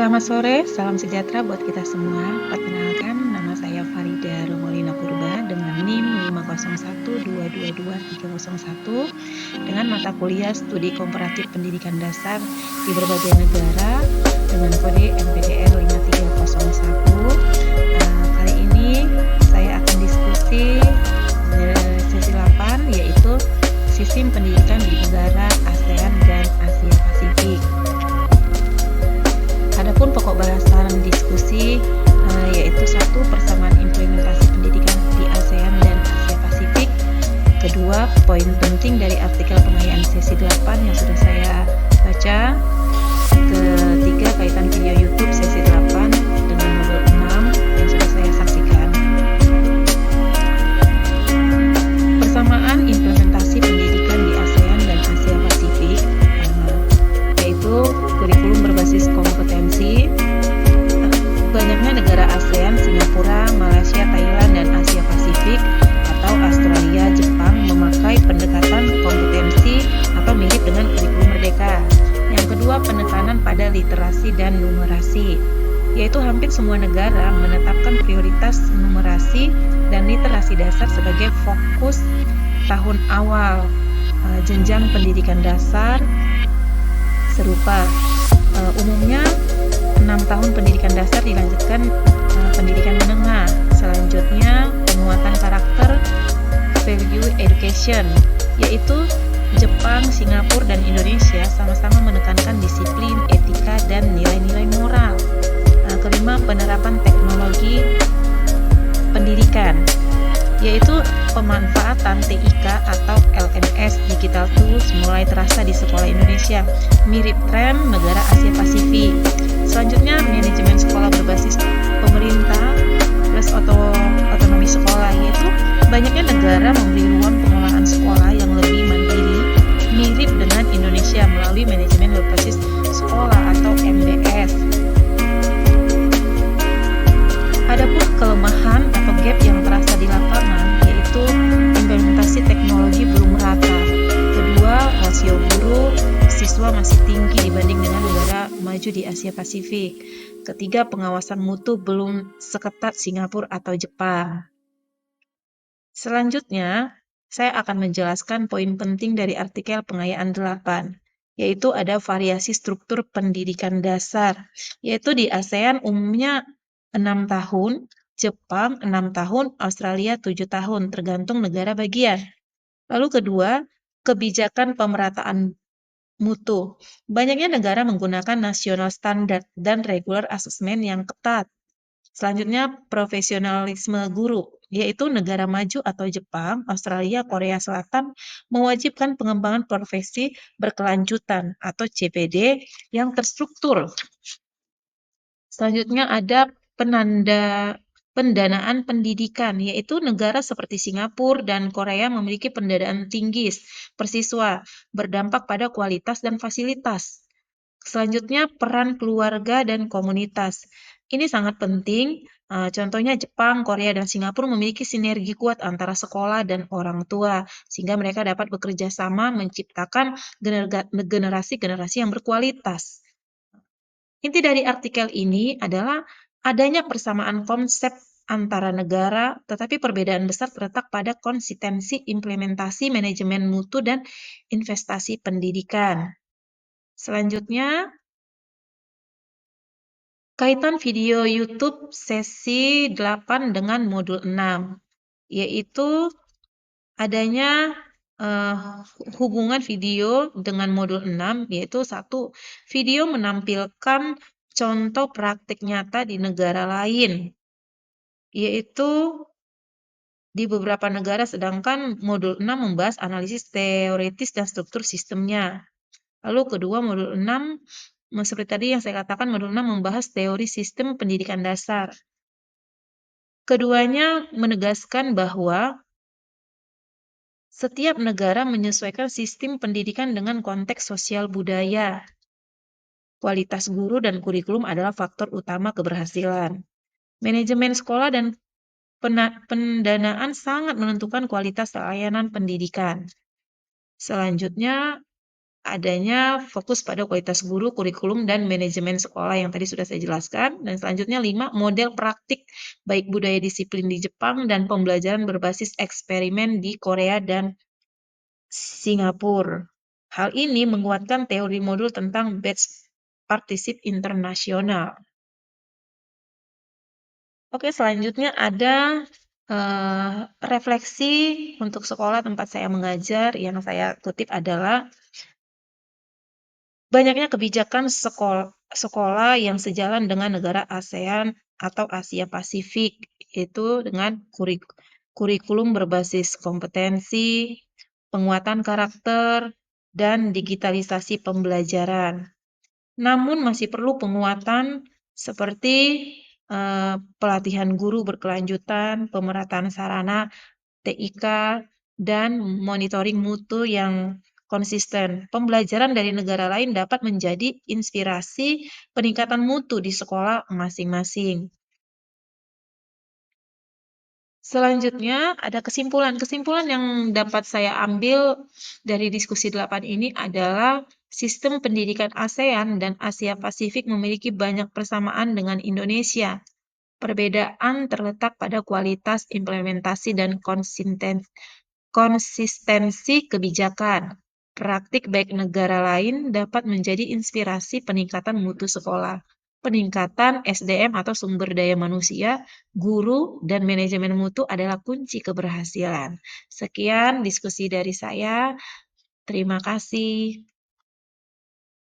Selamat sore, salam sejahtera buat kita semua. Perkenalkan, nama saya Farida Romolina Purba dengan NIM 501222301 dengan mata kuliah Studi Komparatif Pendidikan Dasar di berbagai negara dengan kode NPDL 5301. Kali ini saya akan diskusi sesi 8, yaitu sistem pendidikan di negara ASEAN dan Asia Pasifik. Adapun pokok bahasan diskusi yaitu 1. Persamaan implementasi pendidikan di ASEAN dan Asia Pasifik. Kedua, poin penting dari artikel pengayaan sesi 8 yang sudah saya baca. Ketiga, kaitan video YouTube sesi 8 dengan modul 6 yang sudah saya saksikan. Persamaan implementasi pendidikan di ASEAN dan Asia Pasifik, yaitu kurikulum berbasis kompetensi. Banyaknya negara ASEAN, Singapura, Malaysia, Thailand, dan Asia Pasifik atau Australia, Jepang memakai pendekatan kompetensi atau mirip dengan kurikulum merdeka. Yang kedua, penekanan pada literasi dan numerasi, yaitu hampir semua negara menetapkan prioritas numerasi dan literasi dasar sebagai fokus tahun awal jenjang pendidikan dasar serupa. Umumnya 6 tahun pendidikan dasar dilanjutkan pendidikan menengah. Selanjutnya penguatan karakter value education, yaitu Jepang, Singapura, dan Indonesia sama-sama menekankan disiplin, etika, dan nilai-nilai moral. Kelima, penerapan teknologi pendidikan, yaitu pemanfaatan TIK atau LMS Digital Tools mulai terasa di sekolah Indonesia, mirip tren negara Asia Pasifik. Selanjutnya, manajemen sekolah berbasis pemerintah plus otonomi sekolah, yaitu banyaknya negara memberi ruang pengelolaan sekolah yang lebih mandiri, mirip dengan Indonesia melalui manajemen berbasis sekolah atau MBS. Adapun kelemahan atau gap yang terasa di lapangan, yaitu implementasi teknologi belum merata. Kedua, rasio guru siswa masih tinggi dibanding dengan negara maju di Asia Pasifik. Ketiga, pengawasan mutu belum seketat Singapura atau Jepang. Selanjutnya, saya akan menjelaskan poin penting dari artikel pengayaan 8, yaitu ada variasi struktur pendidikan dasar, yaitu di ASEAN umumnya 6 tahun, Jepang 6 tahun, Australia 7 tahun, tergantung negara bagian. Lalu kedua, kebijakan pemerataan mutu. Banyaknya negara menggunakan national standard dan regular assessment yang ketat. Selanjutnya, profesionalisme guru, yaitu negara maju atau Jepang, Australia, Korea Selatan mewajibkan pengembangan profesi berkelanjutan atau CPD yang terstruktur. Selanjutnya ada pendanaan pendidikan, yaitu negara seperti Singapura dan Korea memiliki pendanaan tinggi per siswa, berdampak pada kualitas dan fasilitas. Selanjutnya, peran keluarga dan komunitas. Ini sangat penting. Contohnya Jepang, Korea, dan Singapura memiliki sinergi kuat antara sekolah dan orang tua, sehingga mereka dapat bekerja sama menciptakan generasi-generasi yang berkualitas. Inti dari artikel ini adalah adanya persamaan konsep antara negara, tetapi perbedaan besar terletak pada konsistensi implementasi manajemen mutu dan investasi pendidikan. Selanjutnya, kaitan video YouTube sesi 8 dengan modul 6, yaitu adanya hubungan video dengan modul 6, yaitu 1. Video menampilkan contoh praktik nyata di negara lain, yaitu di beberapa negara, sedangkan modul 6 membahas analisis teoritis dan struktur sistemnya. Lalu kedua, modul 6, seperti tadi yang saya katakan, modul 6 membahas teori sistem pendidikan dasar. Keduanya menegaskan bahwa setiap negara menyesuaikan sistem pendidikan dengan konteks sosial budaya. Kualitas guru dan kurikulum adalah faktor utama keberhasilan. Manajemen sekolah dan pendanaan sangat menentukan kualitas layanan pendidikan. Selanjutnya, adanya fokus pada kualitas guru, kurikulum, dan manajemen sekolah yang tadi sudah saya jelaskan. Dan selanjutnya 5, model praktik baik budaya disiplin di Jepang dan pembelajaran berbasis eksperimen di Korea dan Singapura. Hal ini menguatkan teori modul tentang batch partisip internasional. Oke, selanjutnya ada refleksi untuk sekolah tempat saya mengajar. Yang saya kutip adalah banyaknya kebijakan sekolah yang sejalan dengan negara ASEAN atau Asia Pasifik, itu dengan kurikulum berbasis kompetensi, penguatan karakter, dan digitalisasi pembelajaran. Namun masih perlu penguatan seperti pelatihan guru berkelanjutan, pemerataan sarana TIK, dan monitoring mutu yang konsisten. Pembelajaran dari negara lain dapat menjadi inspirasi peningkatan mutu di sekolah masing-masing. Selanjutnya ada kesimpulan. Kesimpulan yang dapat saya ambil dari diskusi 8 ini adalah sistem pendidikan ASEAN dan Asia Pasifik memiliki banyak persamaan dengan Indonesia. Perbedaan terletak pada kualitas implementasi dan konsistensi kebijakan. Praktik baik negara lain dapat menjadi inspirasi peningkatan mutu sekolah. Peningkatan SDM atau sumber daya manusia, guru, dan manajemen mutu adalah kunci keberhasilan. Sekian diskusi dari saya. Terima kasih.